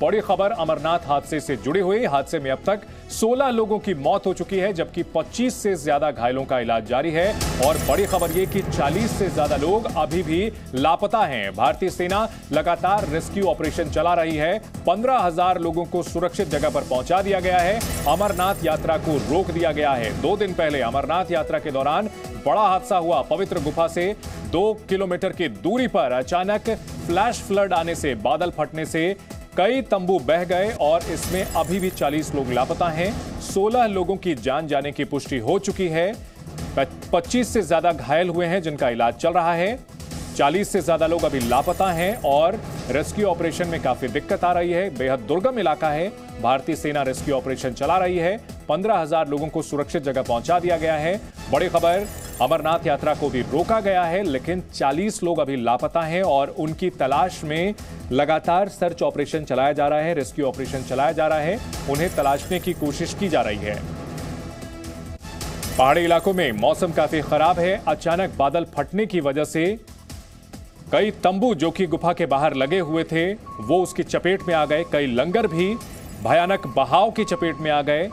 बड़ी खबर अमरनाथ हादसे से जुड़ी हुई। हादसे में अब तक 16 लोगों की मौत हो चुकी है, जबकि 25 से ज्यादा घायलों का इलाज जारी है। और बड़ी खबर यह कि 40 से ज्यादा लोग अभी भी लापता हैं। भारतीय सेना लगातार रेस्क्यू ऑपरेशन चला रही है। 15,000 लोगों को सुरक्षित जगह पर पहुंचा दिया गया है। अमरनाथ यात्रा को रोक दिया गया है। 2 दिन पहले अमरनाथ यात्रा के दौरान बड़ा हादसा हुआ। पवित्र गुफा से 2 किलोमीटर की दूरी पर अचानक फ्लैश फ्लड आने से, बादल फटने से कई तंबू बह गए और इसमें अभी भी 40 लोग लापता हैं। 16 लोगों की जान जाने की पुष्टि हो चुकी है। 25 से ज्यादा घायल हुए हैं जिनका इलाज चल रहा है। 40 से ज्यादा लोग अभी लापता हैं और रेस्क्यू ऑपरेशन में काफी दिक्कत आ रही है। बेहद दुर्गम इलाका है। भारतीय सेना रेस्क्यू ऑपरेशन चला रही है। 15,000 लोगों को सुरक्षित जगह पहुंचा दिया गया है। बड़ी खबर, अमरनाथ यात्रा को भी रोका गया है, लेकिन 40 लोग अभी लापता हैं और उनकी तलाश में लगातार सर्च ऑपरेशन चलाया जा रहा है, रेस्क्यू ऑपरेशन चलाया जा रहा है। उन्हें तलाशने की कोशिश की जा रही है। पहाड़ी इलाकों में मौसम काफी खराब है। अचानक बादल फटने की वजह से कई तंबू जो कि गुफा के बाहर लगे हुए थे वो उसकी चपेट में आ गए। कई लंगर भी भयानक बहाव की चपेट में आ गए।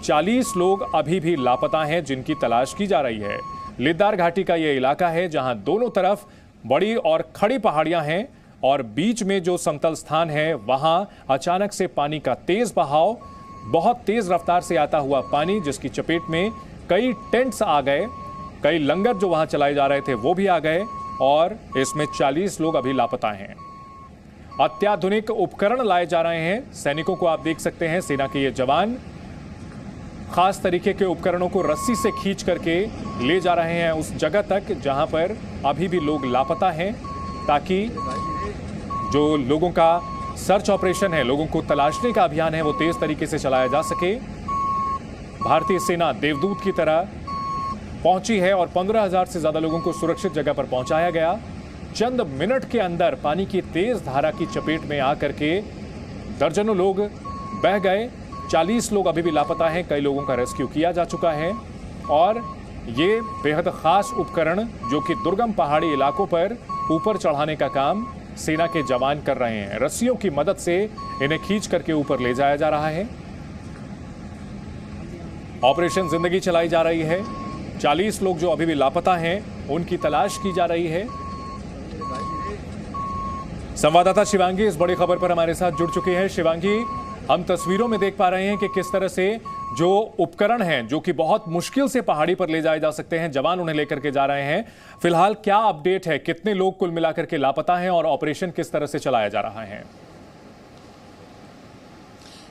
40 लोग अभी भी लापता हैं जिनकी तलाश की जा रही है। लिद्दार घाटी का यह इलाका है जहां दोनों तरफ बड़ी और खड़ी पहाड़ियां हैं और बीच में जो समतल स्थान है वहां अचानक से पानी का तेज बहाव, बहुत तेज रफ्तार से आता हुआ पानी जिसकी चपेट में कई टेंट्स आ गए। कई लंगर जो वहां चलाए जा रहे थे वो भी आ गए और इसमें 40 लोग अभी लापता हैं। अत्याधुनिक उपकरण लाए जा रहे हैं। सैनिकों को आप देख सकते हैं, सेना के ये जवान खास तरीके के उपकरणों को रस्सी से खींच करके ले जा रहे हैं उस जगह तक जहां पर अभी भी लोग लापता हैं, ताकि जो लोगों का सर्च ऑपरेशन है, लोगों को तलाशने का अभियान है, वो तेज तरीके से चलाया जा सके। भारतीय सेना देवदूत की तरह पहुंची है और 15,000 से ज्यादा लोगों को सुरक्षित जगह पर पहुंचाया गया। चंद मिनट के अंदर पानी की तेज धारा की चपेट में आकर के दर्जनों लोग बह गए। 40 लोग अभी भी लापता हैं। कई लोगों का रेस्क्यू किया जा चुका है और ये बेहद खास उपकरण जो कि दुर्गम पहाड़ी इलाकों पर ऊपर चढ़ाने का काम सेना के जवान कर रहे हैं। रस्सियों की मदद से इन्हें खींच करके ऊपर ले जाया जा रहा है। ऑपरेशन जिंदगी चलाई जा रही है। 40 लोग जो अभी भी लापता हैं उनकी तलाश की जा रही है। संवाददाता शिवांगी इस बड़ी खबर पर हमारे साथ जुड़ चुके हैं। शिवांगी, हम तस्वीरों में देख पा रहे हैं कि किस तरह से जो उपकरण हैं जो कि बहुत मुश्किल से पहाड़ी पर ले जाए जा सकते हैं, जवान उन्हें लेकर के जा रहे हैं। फिलहाल क्या अपडेट है, कितने लोग कुल मिलाकर के लापता हैं और ऑपरेशन किस तरह से चलाया जा रहा है?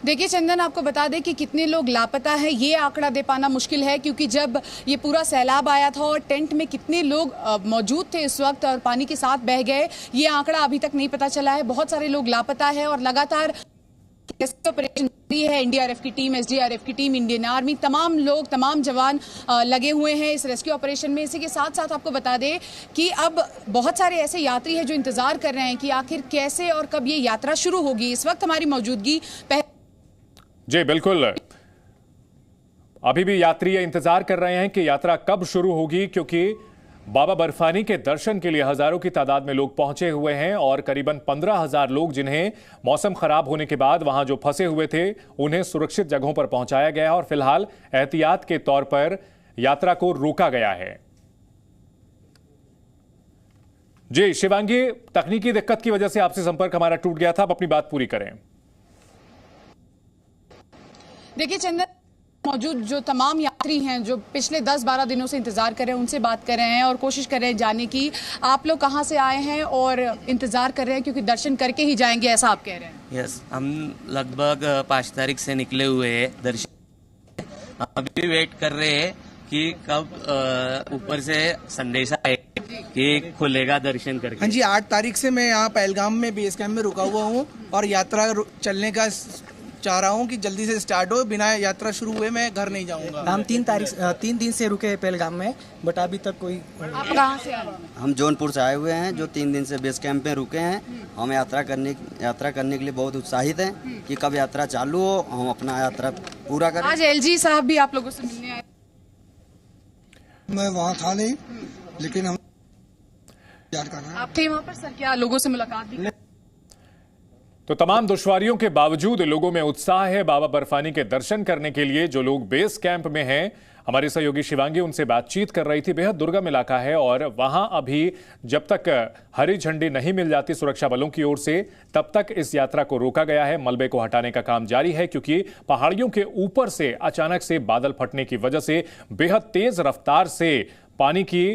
देखिए चंदन, आपको बता दें कि कितने लोग लापता है ये आंकड़ा दे पाना मुश्किल है, क्योंकि जब ये पूरा सैलाब आया था और टेंट में कितने लोग मौजूद थे इस वक्त और पानी के साथ बह गए, ये आंकड़ा अभी तक नहीं पता चला है। बहुत सारे लोग लापता है और लगातार ऑपरेशन है। एनडीआरएफ की टीम, एसडीआरएफ की टीम, इंडियन आर्मी, तमाम लोग, तमाम जवान लगे हुए हैं इस रेस्क्यू ऑपरेशन में। इसी के साथ साथ आपको बता दें कि अब बहुत सारे ऐसे यात्री हैं जो इंतजार कर रहे हैं कि आखिर कैसे और कब ये यात्रा शुरू होगी। इस वक्त हमारी मौजूदगी जी बिल्कुल, अभी भी यात्री इंतजार कर रहे हैं कि यात्रा कब शुरू होगी, क्योंकि बाबा बर्फानी के दर्शन के लिए हजारों की तादाद में लोग पहुंचे हुए हैं और करीबन 15,000 लोग जिन्हें मौसम खराब होने के बाद वहां जो फंसे हुए थे उन्हें सुरक्षित जगहों पर पहुंचाया गया और फिलहाल एहतियात के तौर पर यात्रा को रोका गया है। जी शिवांगी, तकनीकी दिक्कत की वजह से आपसे संपर्क हमारा टूट गया था, अब अपनी बात पूरी करें। देखिए चंदन, मौजूद जो तमाम यात्री हैं जो पिछले 10-12 दिनों से इंतजार कर रहे हैं उनसे बात कर रहे हैं और कोशिश कर रहे हैं जानने की आप लोग कहां से आए हैं और इंतजार कर रहे हैं, क्योंकि दर्शन करके ही जाएंगे ऐसा आप कह रहे हैं। यस, हम लगभग 5 तारीख से निकले हुए हैं दर्शन। अभी वेट कर रहे हैं कि कब ऊपर से संदेशा आए कि खुलेगा दर्शन करके। हाँ जी, 8 तारीख से मैं यहाँ पहलगाम में बेस कैंप में रुका हुआ हूँ और यात्रा चलने का चाह रहा हूँ कि जल्दी से स्टार्ट हो। बिना यात्रा शुरू हुए मैं घर नहीं जाऊँगा। हम 3 दिन से रुके हैं पहलगाम में, बट अभी तक कोई। आप कहाँ से आए? हम जौनपुर से आए हुए हैं जो 3 दिन से बेस कैंप में रुके हैं। हम यात्रा करने के लिए बहुत उत्साहित हैं कि कब यात्रा चालू हो, हम अपना यात्रा पूरा करें। आज एलजी साहब भी आप लोगों से मिलने आए। मैं वहाँ था नहीं, लेकिन हम याद कर रहे हैं। आप थे वहाँ पर सर, क्या लोगों से मुलाकात भी? तो तमाम दुश्वारियों के बावजूद लोगों में उत्साह है बाबा बर्फानी के दर्शन करने के लिए। जो लोग बेस कैंप में हैं, हमारी सहयोगी शिवांगी उनसे बातचीत कर रही थी। बेहद दुर्गम इलाका है और वहां अभी जब तक हरी झंडी नहीं मिल जाती सुरक्षा बलों की ओर से, तब तक इस यात्रा को रोका गया है। मलबे को हटाने का काम जारी है क्योंकि पहाड़ियों के ऊपर से अचानक से बादल फटने की वजह से बेहद तेज रफ्तार से पानी की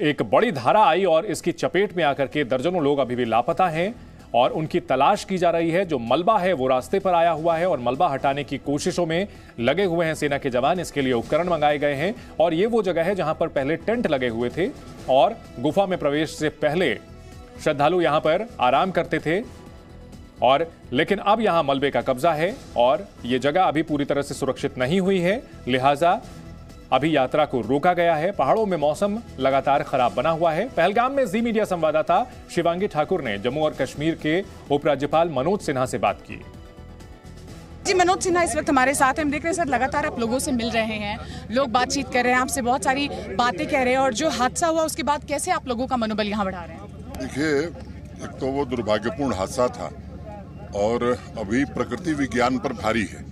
एक बड़ी धारा आई और इसकी चपेट में आकर के दर्जनों लोग अभी भी लापता हैं और उनकी तलाश की जा रही है। जो मलबा है वो रास्ते पर आया हुआ है और मलबा हटाने की कोशिशों में लगे हुए हैं सेना के जवान। इसके लिए उपकरण मंगाए गए हैं और ये वो जगह है जहां पर पहले टेंट लगे हुए थे और गुफा में प्रवेश से पहले श्रद्धालु यहां पर आराम करते थे और लेकिन अब यहां मलबे का कब्जा है और ये जगह अभी पूरी तरह से सुरक्षित नहीं हुई है, लिहाजा अभी यात्रा को रोका गया है। पहाड़ों में मौसम लगातार खराब बना हुआ है। पहलगाम में जी मीडिया संवाददाता शिवांगी ठाकुर ने जम्मू और कश्मीर के उपराज्यपाल मनोज सिन्हा से बात की। जी मनोज सिन्हा इस वक्त हमारे साथ हैं। हम देख रहे हैं सर लगातार आप लोगों से मिल रहे हैं, लोग बातचीत कर रहे हैं, आपसे बहुत सारी बातें कह रहे हैं और जो हादसा हुआ उसके बाद कैसे आप लोगों का मनोबल यहाँ बढ़ा रहे हैं? देखिए, एक तो वो दुर्भाग्यपूर्ण हादसा था और अभी प्रकृति विज्ञान पर भारी है।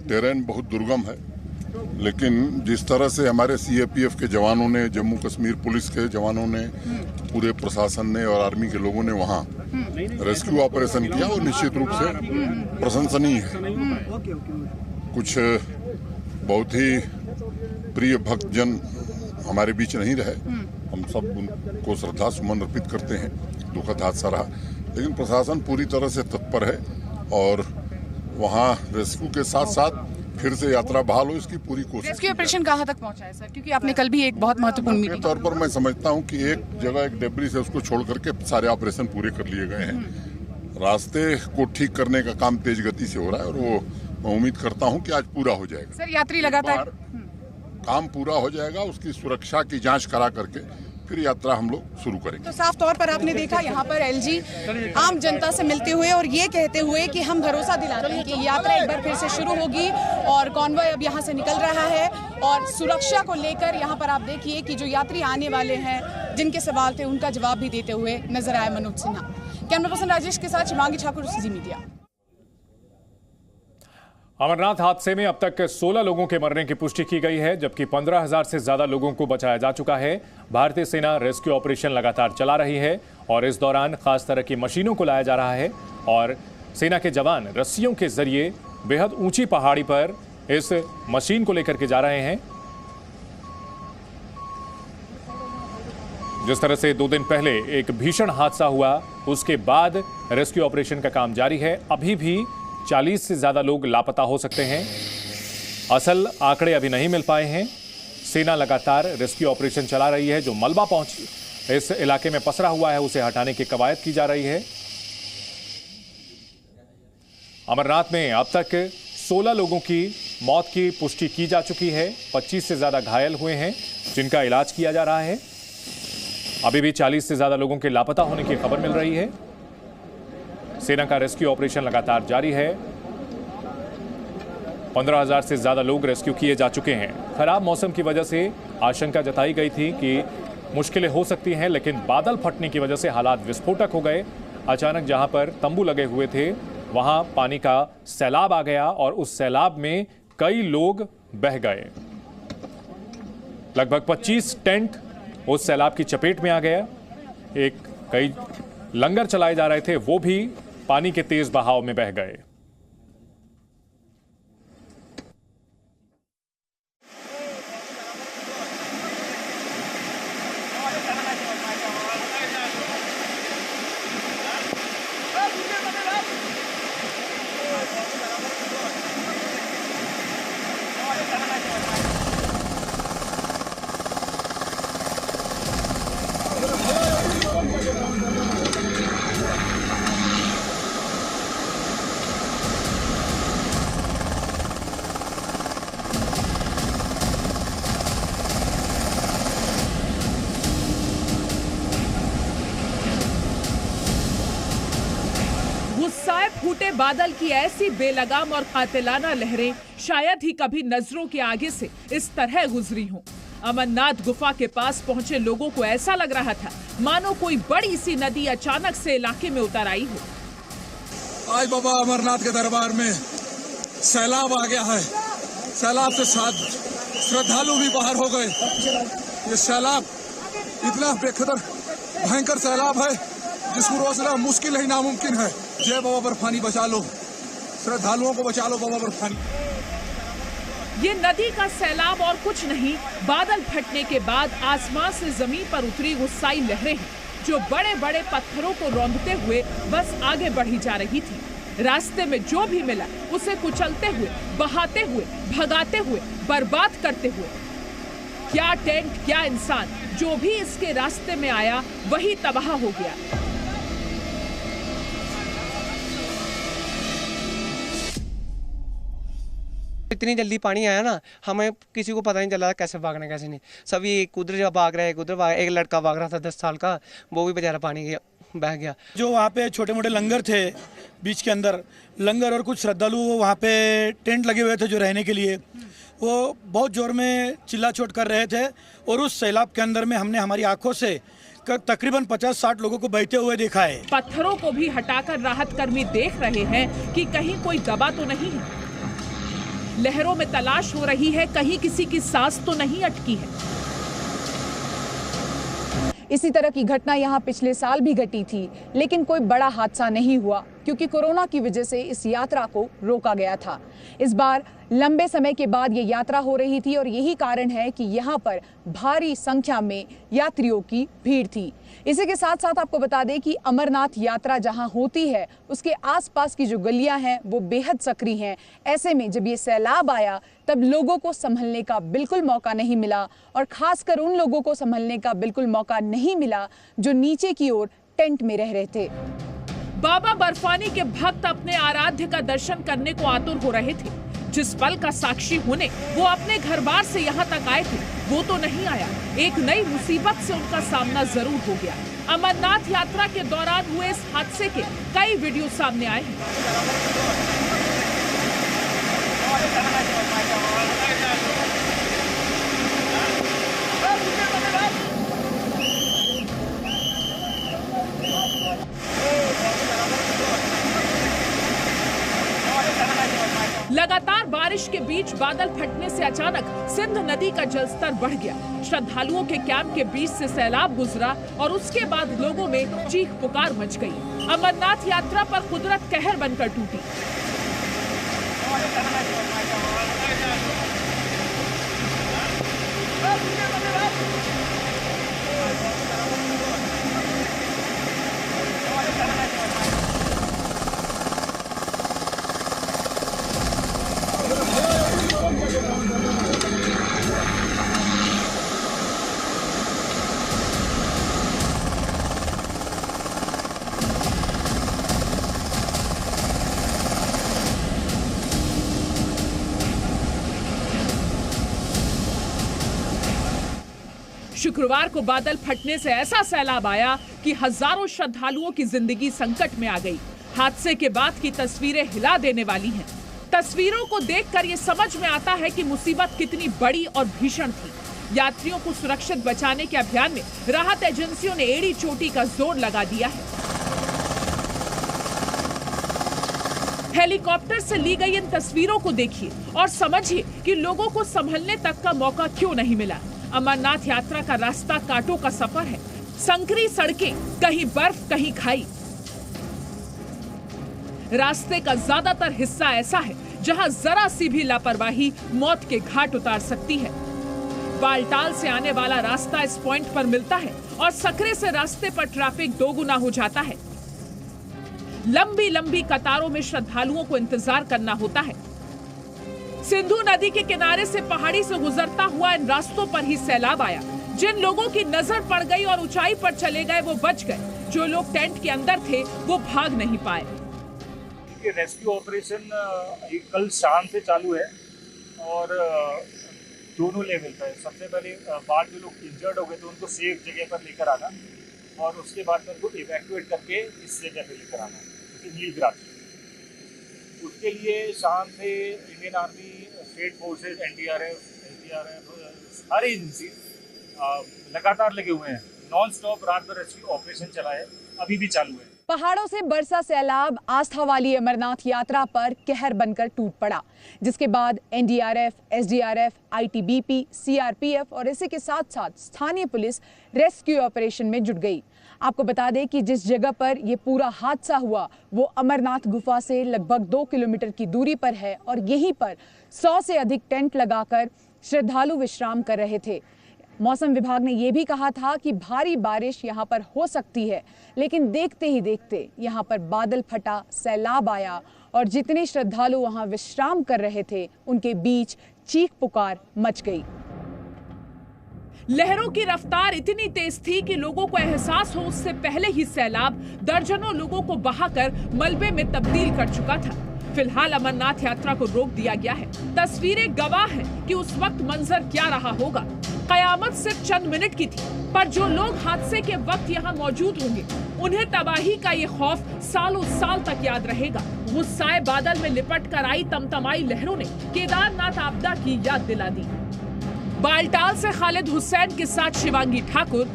टेरेन बहुत दुर्गम है, लेकिन जिस तरह से हमारे सीएपीएफ के जवानों ने, जम्मू कश्मीर पुलिस के जवानों ने, पूरे प्रशासन ने और आर्मी के लोगों ने वहाँ रेस्क्यू ऑपरेशन किया वो निश्चित रूप से प्रशंसनीय है। कुछ बहुत ही प्रिय भक्तजन हमारे बीच नहीं रहे, हम सब उनको श्रद्धा सुमन अर्पित करते हैं। दुखद हादसा रहा, लेकिन प्रशासन पूरी तरह से तत्पर है और वहाँ रेस्क्यू के साथ साथ फिर से यात्रा बहाल हो इसकी पूरी कोशिश। रेस्क्यू ऑपरेशन कहाँ तक पहुंचा है सर? क्योंकि आपने कल भी एक बहुत महत्वपूर्ण मीटिंग तौर पर मैं समझता हूं कि एक जगह एक डेब्री से उसको छोड़ करके सारे ऑपरेशन पूरे कर लिए गए हैं। रास्ते को ठीक करने का काम तेज गति से हो रहा है और वो मैं उम्मीद करता हूं कि आज पूरा हो जाएगा। सर यात्री लगातार काम पूरा हो जाएगा, उसकी सुरक्षा की जाँच करा करके फिर यात्रा हम लोग शुरू करेंगे। तो साफ तौर पर आपने देखा यहाँ पर एलजी आम जनता से मिलते हुए और ये कहते हुए कि हम भरोसा दिलाते हैं कि यात्रा एक बार फिर से शुरू होगी और कॉन्वॉय अब यहाँ से निकल रहा है और सुरक्षा को लेकर यहाँ पर आप देखिए कि जो यात्री आने वाले हैं, जिनके सवाल थे उनका जवाब भी देते हुए नजर आए मनोज सिन्हा। कैमरा पर्सन राजेश के साथ शिवांगी ठाकुर, जी मीडिया। अमरनाथ हादसे में अब तक 16 लोगों के मरने की पुष्टि की गई है, जबकि 15,000 से ज्यादा लोगों को बचाया जा चुका है। भारतीय सेना रेस्क्यू ऑपरेशन लगातार चला रही है और इस दौरान खास तरह की मशीनों को लाया जा रहा है और सेना के जवान रस्सियों के जरिए बेहद ऊंची पहाड़ी पर इस मशीन को लेकर के जा रहे हैं। जिस तरह से 2 दिन पहले एक भीषण हादसा हुआ, उसके बाद रेस्क्यू ऑपरेशन का काम जारी है। अभी भी 40 से ज्यादा लोग लापता हो सकते हैं। असल आंकड़े अभी नहीं मिल पाए हैं। सेना लगातार रेस्क्यू ऑपरेशन चला रही है। जो मलबा इस इलाके में पसरा हुआ है उसे हटाने की कवायद की जा रही है। अमरनाथ में अब तक 16 लोगों की मौत की पुष्टि की जा चुकी है। 25 से ज्यादा घायल हुए हैं जिनका इलाज किया जा रहा है। अभी भी 40 से ज्यादा लोगों के लापता होने की खबर मिल रही है। सेना का रेस्क्यू ऑपरेशन लगातार जारी है। 15,000 से ज्यादा लोग रेस्क्यू किए जा चुके हैं। खराब मौसम की वजह से आशंका जताई गई थी कि मुश्किलें हो सकती हैं, लेकिन बादल फटने की वजह से हालात विस्फोटक हो गए। अचानक जहां पर तंबू लगे हुए थे वहां पानी का सैलाब आ गया और उस सैलाब में कई लोग बह गए। लगभग 25 टेंट उस सैलाब की चपेट में आ गया। कई लंगर चलाए जा रहे थे, वो भी पानी के तेज बहाव में बह गए। फूटे बादल की ऐसी बेलगाम और कातिलाना लहरें शायद ही कभी नजरों के आगे से इस तरह गुजरी हों। अमरनाथ गुफा के पास पहुंचे लोगों को ऐसा लग रहा था मानो कोई बड़ी सी नदी अचानक से इलाके में उतर आई हो। आज बाबा अमरनाथ के दरबार में सैलाब आ गया है। सैलाब से साथ श्रद्धालु भी बाहर हो गए। ये सैलाब इतना बेखतर भयंकर सैलाब है जिसको रोकना मुश्किल ही नामुमकिन है। जय बाबा बर्फानी, बचा लो श्रद्धालुओं को, बचा लो बाबा बर्फानी। ये नदी का सैलाब और कुछ नहीं, बादल फटने के बाद आसमान से जमीन पर उतरी गुस्साई लहरें हैं जो बड़े बड़े पत्थरों को रौंदते हुए बस आगे बढ़ी जा रही थी। रास्ते में जो भी मिला उसे कुचलते हुए, बहाते हुए, भगाते हुए, बर्बाद करते हुए। क्या टेंट, क्या इंसान, जो भी इसके रास्ते में आया वही तबाह हो गया। इतनी जल्दी पानी आया ना, हमें किसी को पता नहीं चला कैसे भागना कैसे नहीं। सभी उधर भाग रहे, उधर एक लड़का भाग रहा था 10 साल का, वो भी बेचारा पानी गया, बह गया। जो वहाँ पे छोटे मोटे लंगर थे बीच के अंदर, लंगर और कुछ श्रद्धालु वहाँ पे टेंट लगे हुए थे जो रहने के लिए, वो बहुत जोर में चिल्ला चोट कर रहे थे। और उस सैलाब के अंदर में हमने हमारी आंखों से तकरीबन 50-60 लोगों को बहते हुए देखा है। पत्थरों को भी हटाकर राहत कर्मी देख रहे हैं कि कहीं कोई दबा तो नहीं है। लहरों में तलाश हो रही है, कहीं किसी की सांस तो नहीं अटकी है। इसी तरह की घटना यहाँ पिछले साल भी घटी थी, लेकिन कोई बड़ा हादसा नहीं हुआ क्योंकि कोरोना की वजह से इस यात्रा को रोका गया था। इस बार लंबे समय के बाद ये यात्रा हो रही थी और यही कारण है कि यहाँ पर भारी संख्या में यात्रियों की भीड़ थी। इसी के साथ साथ आपको बता दें कि अमरनाथ यात्रा जहाँ होती है उसके आसपास की जो गलियां हैं वो बेहद सक्रिय हैं। ऐसे में जब ये सैलाब आया तब लोगों को संभलने का बिल्कुल मौका नहीं मिला और खासकर उन लोगों को संभलने का बिल्कुल मौका नहीं मिला जो नीचे की ओर टेंट में रह रहे थे। बाबा बर्फानी के भक्त अपने आराध्य का दर्शन करने को आतुर हो रहे थे। जिस पल का साक्षी होने वो अपने घर बार से यहाँ तक आए थे वो तो नहीं आया। एक नई मुसीबत से उनका सामना जरूर हो गया। अमरनाथ यात्रा के दौरान हुए इस हादसे के कई वीडियो सामने आए हैं। लगातार बारिश के बीच बादल फटने से अचानक सिंध नदी का जलस्तर बढ़ गया। श्रद्धालुओं के कैंप के बीच से सैलाब गुजरा और उसके बाद लोगों में चीख पुकार मच गई। अमरनाथ यात्रा पर कुदरत कहर बनकर टूटी। शुक्रवार को बादल फटने से ऐसा सैलाब आया कि हजारों श्रद्धालुओं की जिंदगी संकट में आ गई। हादसे के बाद की तस्वीरें हिला देने वाली हैं। तस्वीरों को देखकर ये समझ में आता है कि मुसीबत कितनी बड़ी और भीषण थी। यात्रियों को सुरक्षित बचाने के अभियान में राहत एजेंसियों ने एड़ी चोटी का जोर लगा दिया है। हेलीकॉप्टर से ली गई इन तस्वीरों को देखिए और समझिए कि लोगों को संभलने तक का मौका क्यों नहीं मिला। अमरनाथ यात्रा का रास्ता कांटों का सफर है। संकरी सड़कें, कहीं बर्फ कहीं खाई। रास्ते का ज्यादातर हिस्सा ऐसा है जहां जरा सी भी लापरवाही मौत के घाट उतार सकती है। बालटाल से आने वाला रास्ता इस पॉइंट पर मिलता है और सकरे से रास्ते पर ट्रैफिक दोगुना हो जाता है। लंबी लंबी कतारों में श्रद्धालुओं को इंतजार करना होता है। सिंधु नदी के किनारे से पहाड़ी से गुजरता हुआ इन रास्तों पर ही सैलाब आया। जिन लोगों की नजर पड़ गई और ऊंचाई पर चले गए वो बच गए। जो लोग टेंट के अंदर थे वो भाग नहीं पाए। रेस्क्यू ऑपरेशन कल शाम से चालू है और दोनों लेवल पर। सबसे पहले बाहर जो लोग इंजर्ड हो गए थे उनको सेफ जगह पर लेकर आना और उसके बाद में उनको इवैक्यूएट करके इस जगह पे लेकर आना, उसके लिए शाम से Indian army, state forces, NDRF, SDRF, सारी एजेंसी लगातार लगे हुए हैं। नॉन स्टॉप रात भर रेस्क्यू ऑपरेशन चला है, अभी भी चालू है। पहाड़ों से बरसा सैलाब आस्था वाली अमरनाथ यात्रा पर कहर बनकर टूट पड़ा, जिसके बाद एनडीआरएफ, एसडीआरएफ, आईटीबीपी, सीआरपीएफ और इसी के साथ साथ स्थानीय पुलिस रेस्क्यू ऑपरेशन में जुट गई। आपको बता दें कि जिस जगह पर यह पूरा हादसा हुआ वो अमरनाथ गुफा से लगभग 2 किलोमीटर की दूरी पर है और यहीं पर 100 से अधिक टेंट लगाकर श्रद्धालु विश्राम कर रहे थे। मौसम विभाग ने यह भी कहा था कि भारी बारिश यहां पर हो सकती है, लेकिन देखते ही देखते यहां पर बादल फटा, सैलाब आया और जितने श्रद्धालु वहां विश्राम कर रहे थे उनके बीच चीख पुकार मच गई। लहरों की रफ्तार इतनी तेज थी कि लोगों को एहसास हो उससे पहले ही सैलाब दर्जनों लोगों को बहाकर मलबे में तब्दील कर चुका था। फिलहाल अमरनाथ यात्रा को रोक दिया गया है। तस्वीरें गवाह हैं कि उस वक्त मंजर क्या रहा होगा। कयामत सिर्फ चंद मिनट की थी, पर जो लोग हादसे के वक्त यहाँ मौजूद होंगे उन्हें तबाही का ये खौफ सालों साल तक याद रहेगा। गुस्साए बादल में लिपट कर आई तमतमाई लहरों ने केदारनाथ आपदा की याद दिला दी। बालटाल से खालिद हुसैन के साथ शिवांगी ठाकुर,